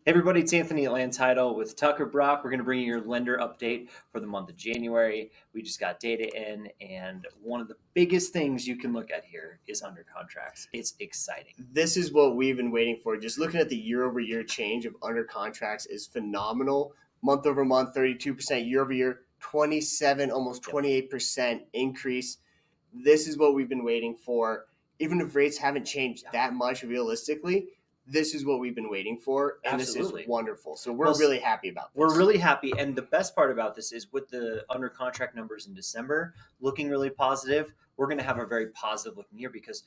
Hey everybody, it's Anthony at Land Title with Tucker Brock. We're going to bring you your lender update for the month of January. We just got data in, and one of the biggest things you can look at here is under contracts. It's exciting. This is what we've been waiting for. Just looking at the year over year change of under contracts is phenomenal. Month over month, 32% year over year, 27, almost 28% increase. This is what we've been waiting for. Even if rates haven't changed that much realistically, this is what we've been waiting for, and Absolutely. This is wonderful. So we're really happy about this. We're really happy, and the best part about this is with the under contract numbers in December looking really positive, we're going to have a very positive looking year because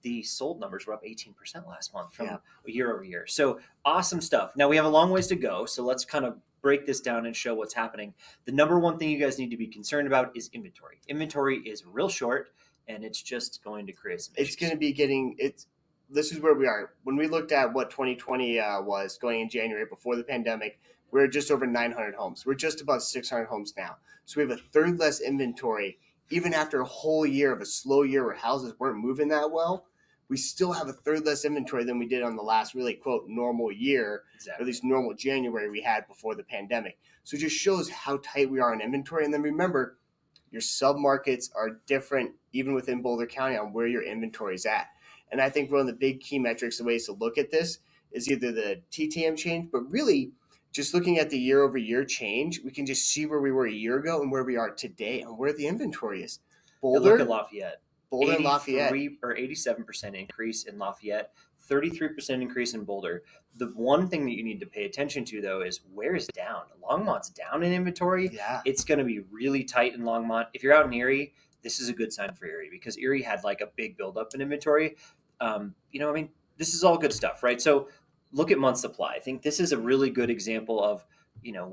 the sold numbers were up 18% last month from year over year. So awesome stuff. Now we have a long ways to go, so let's kind of break this down and show what's happening. The number one thing you guys need to be concerned about is inventory. Inventory is real short, and it's just going to create some issues. It's going to be getting it's. This is where we are. When we looked at what 2020 was going in January before the pandemic, we were just over 900 homes. We're just about 600 homes now. So we have a third less inventory, even after a whole year of a slow year where houses weren't moving that well. We still have a third less inventory than we did on the last really, quote, normal year, or at least normal January we had before the pandemic. So it just shows how tight we are in inventory. And then remember, your sub-markets are different even within Boulder County on where your inventory is at. And I think one of the big key metrics, the ways to look at this is either the TTM change, but really just looking at the year over year change, we can just see where we were a year ago and where we are today and where the inventory is. Boulder, look at Lafayette. Boulder and Lafayette. Or 87% increase in Lafayette, 33% increase in Boulder. The one thing that you need to pay attention to, though, is where is down. Longmont's down in inventory. Yeah. It's going to be really tight in Longmont. If you're out in Erie, this is a good sign for Erie because Erie had like a big buildup in inventory. This is all good stuff, right? So look at month supply. I think this is a really good example of,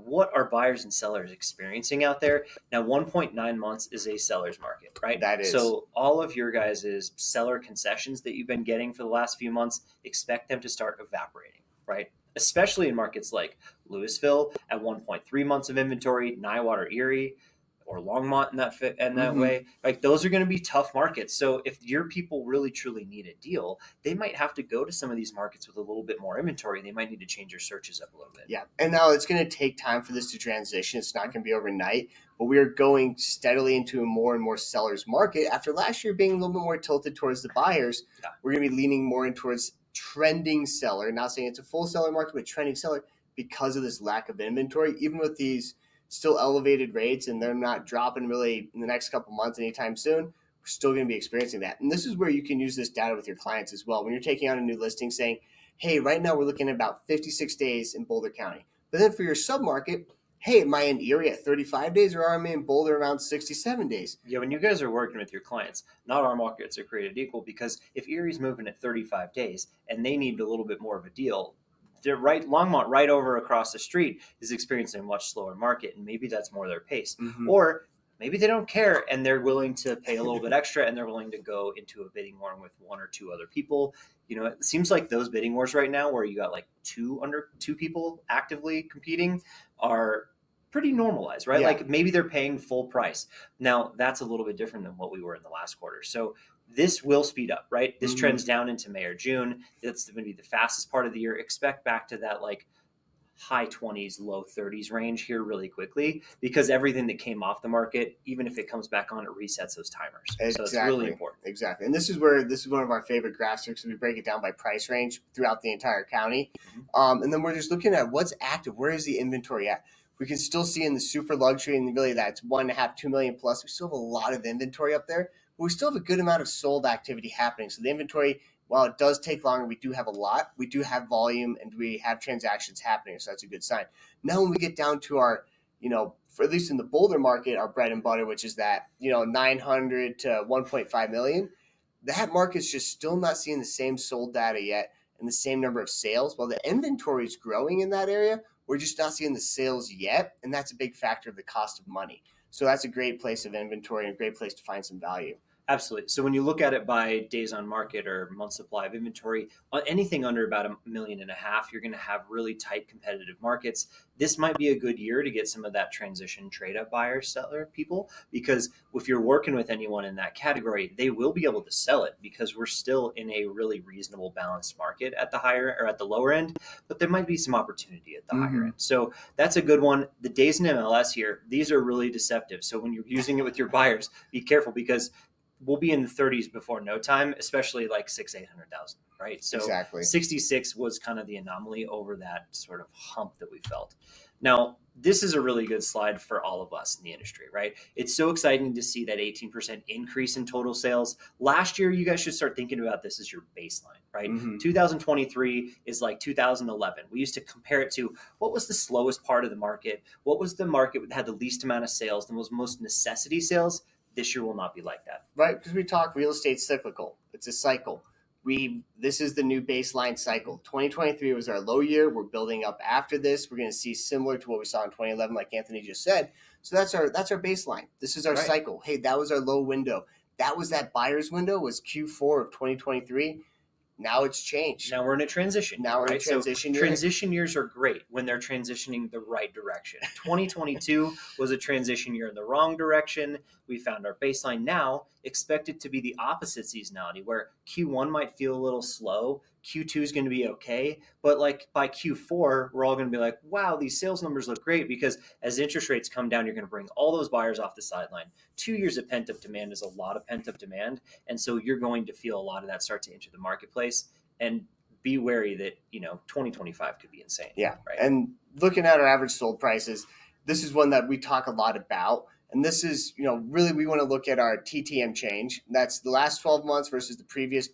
what are buyers and sellers experiencing out there. Now, 1.9 months is a seller's market, right? That is. So all of your guys' seller concessions that you've been getting for the last few months, expect them to start evaporating, right? Especially in markets like Louisville at 1.3 months of inventory, Niwater, Erie, or Longmont in that way. Like those are going to be tough markets. So if your people really truly need a deal, they might have to go to some of these markets with a little bit more inventory. They might need to change your searches up a little bit. Yeah. And now it's going to take time for this to transition. It's not going to be overnight, but we are going steadily into a more and more sellers market. After last year being a little bit more tilted towards the buyers, we're going to be leaning more in towards trending seller. Not saying it's a full seller market, but trending seller because of this lack of inventory, even with these still elevated rates and they're not dropping really in the next couple months anytime soon, we're still going to be experiencing that. And this is where you can use this data with your clients as well. When you're taking on a new listing saying, hey, right now we're looking at about 56 days in Boulder County. But then for your submarket, hey, am I in Erie at 35 days or am I in Boulder around 67 days? Yeah, when you guys are working with your clients, not all markets are created equal because if Erie's moving at 35 days and they need a little bit more of a deal, Longmont right over across the street is experiencing a much slower market, and maybe that's more their pace. Or maybe they don't care and they're willing to pay a little bit extra and they're willing to go into a bidding war with one or two other people. It seems like those bidding wars right now where you got like two people actively competing are pretty normalized, right? Yeah. Like maybe they're paying full price. Now that's a little bit different than what we were in the last quarter. So this will speed up, right? This trends down into May or June. That's going to be the fastest part of the year. Expect back to that like high 20s, low 30s range here really quickly because everything that came off the market, even if it comes back on, it resets those timers. Exactly. So it's really important. Exactly. And this is one of our favorite graphs because we break it down by price range throughout the entire county. And then we're just looking at what's active. Where is the inventory at? We can still see in the super luxury and really that's 1.5, 2 million plus. We still have a lot of inventory up there, but we still have a good amount of sold activity happening. So the inventory, while it does take longer, we do have a lot. We do have volume and we have transactions happening. So that's a good sign. Now, when we get down to our, for at least in the Boulder market, our bread and butter, which is that, 900 to 1.5 million, that market's just still not seeing the same sold data yet and the same number of sales. While the inventory is growing in that area, we're just not seeing the sales yet. And that's a big factor of the cost of money. So that's a great place of inventory and a great place to find some value. Absolutely. So when you look at it by days on market or month supply of inventory, anything under about 1.5 million, you're going to have really tight competitive markets. This might be a good year to get some of that transition trade up buyer seller people, because if you're working with anyone in that category, they will be able to sell it because we're still in a really reasonable balanced market at the higher or at the lower end, but there might be some opportunity at the higher end. So that's a good one. The days in MLS here, these are really deceptive. So when you're using it with your buyers, be careful, because we'll be in the 30s before no time, especially like 800,000, right? So Exactly. 66 was kind of the anomaly over that sort of hump that we felt. Now, this is a really good slide for all of us in the industry, right? It's so exciting to see that 18% increase in total sales. Last year, you guys should start thinking about this as your baseline, right? 2023 is like 2011. We used to compare it to what was the slowest part of the market, what was the market that had the least amount of sales, the most necessity sales. This year will not be like that. Right, because we talk real estate cyclical. It's a cycle. This is the new baseline cycle. 2023 was our low year. We're building up after this. We're going to see similar to what we saw in 2011, like Anthony just said. So that's our baseline. This is our cycle. Hey, that was our low window. That was that buyer's window, was Q4 of 2023. Now it's changed. Now we're in a transition. Now we're in a transition year. Transition years are great when they're transitioning the right direction. 2022 was a transition year in the wrong direction. We found our baseline. Now expect it to be the opposite seasonality, where Q1 might feel a little slow. Q2 is going to be okay. But like by Q4, we're all going to be like, wow, these sales numbers look great, because as interest rates come down, you're going to bring all those buyers off the sideline. 2 years of pent-up demand is a lot of pent-up demand. And so you're going to feel a lot of that start to enter the marketplace. And be wary that 2025 could be insane. Yeah, right. And looking at our average sold prices, this is one that we talk a lot about. And this is, really we want to look at our TTM change. That's the last 12 months versus the previous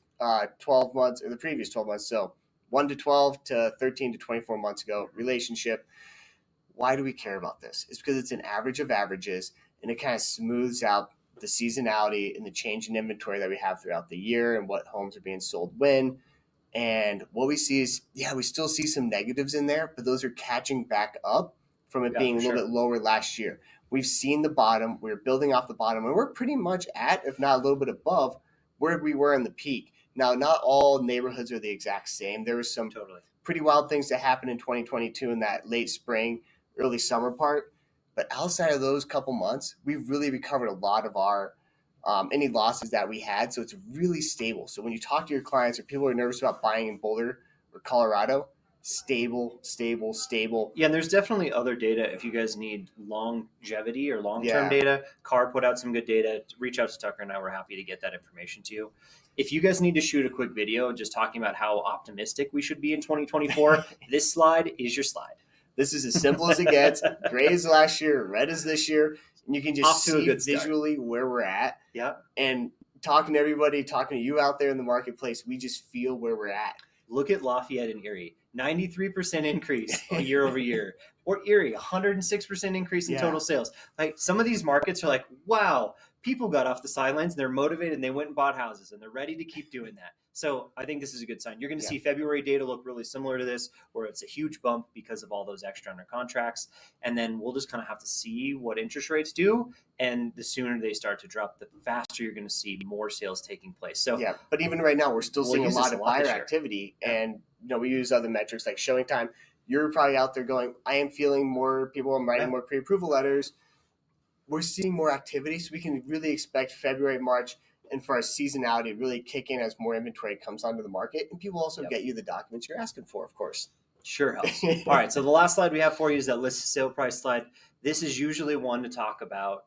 12 months, or the previous 12 months. So 1 to 12 to 13 to 24 months ago relationship. Why do we care about this? It's because it's an average of averages, and it kind of smooths out the seasonality and the change in inventory that we have throughout the year and what homes are being sold when. And what we see is, we still see some negatives in there, but those are catching back up from it being a little bit lower last year. We've seen the bottom. We're building off the bottom, and we're pretty much at, if not a little bit above, where we were in the peak. Now, not all neighborhoods are the exact same. There was some pretty wild things that happened in 2022 in that late spring, early summer part. But outside of those couple months, we've really recovered a lot of our any losses that we had. So it's really stable. So when you talk to your clients or people who are nervous about buying in Boulder or Colorado, stable. Yeah, and there's definitely other data if you guys need longevity or long-term data. CAR put out some good data. Reach out to Tucker and I. We're happy to get that information to you. If you guys need to shoot a quick video just talking about how optimistic we should be in 2024, this slide is your slide. This is as simple as it gets. Gray as last year, red as this year. And you can just see visually where we're at. Yeah. And talking to everybody, talking to you out there in the marketplace, we just feel where we're at. Look at Lafayette and Erie, 93% increase year over year. Or Erie, 106% increase in total sales. Like, some of these markets are like, wow, people got off the sidelines and they're motivated and they went and bought houses and they're ready to keep doing that. So I think this is a good sign. You're going to see February data look really similar to this, where it's a huge bump because of all those extra under contracts. And then we'll just kind of have to see what interest rates do. And the sooner they start to drop, the faster you're going to see more sales taking place. So but even right now, we're still seeing a lot of buyer activity. And we use other metrics like showing time. You're probably out there going, I am feeling more people. I'm writing more pre-approval letters. We're seeing more activity, so we can really expect February, March, and for our seasonality really kick in as more inventory comes onto the market, and people also get you the documents you're asking for, of course. Sure helps. All right, so the last slide we have for you is that list sale price slide. This is usually one to talk about,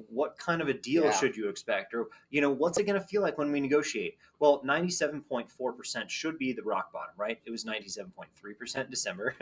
what kind of a deal should you expect, or, what's it going to feel like when we negotiate? Well, 97.4% should be the rock bottom, right? It was 97.3% in December.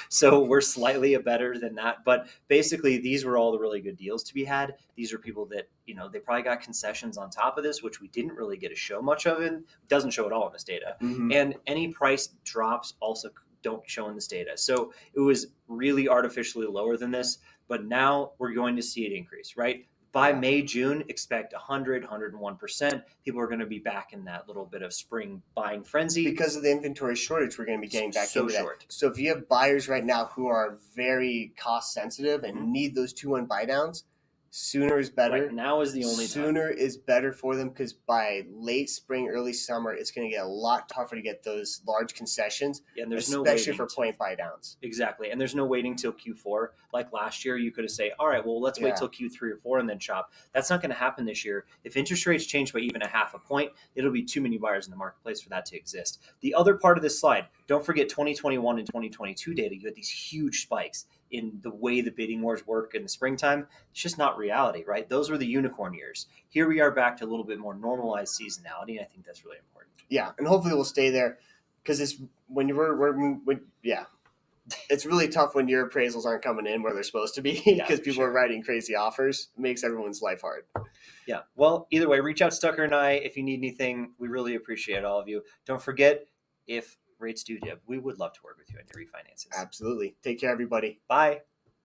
So we're slightly better than that. But basically, these were all the really good deals to be had. These are people that, they probably got concessions on top of this, which we didn't really get to show much of. It doesn't show at all in this data. And any price drops also don't show in this data. So it was really artificially lower than this, but now we're going to see it increase, right? By May, June, expect 100, 101%. People are going to be back in that little bit of spring buying frenzy. Because of the inventory shortage, we're going to be getting back into that. So if you have buyers right now who are very cost sensitive and need those 2-1 buy downs, Sooner is better. Right now is the only time. Sooner is better for them because by late spring, early summer, it's going to get a lot tougher to get those large concessions, Yeah, and there's especially no for point buy downs. Exactly. And there's no waiting till Q4. Like last year, you could have said, all right, well, let's wait till Q3 or 4 and then shop. That's not going to happen this year. If interest rates change by even a half a point, it'll be too many buyers in the marketplace for that to exist. The other part of this slide, don't forget 2021 and 2022 data. You had these huge spikes in the way the bidding wars work in the springtime. It's just not reality, right? Those were the unicorn years. Here we are back to a little bit more normalized seasonality, and I think that's really important. Yeah, and hopefully we'll stay there because it's it's really tough when your appraisals aren't coming in where they're supposed to be because people are writing crazy offers. It makes everyone's life hard. Yeah. Well, either way, reach out to Tucker and I if you need anything. We really appreciate all of you. Don't forget, if rates do dip, we would love to work with you on your refinances. Absolutely. Take care, everybody. Bye.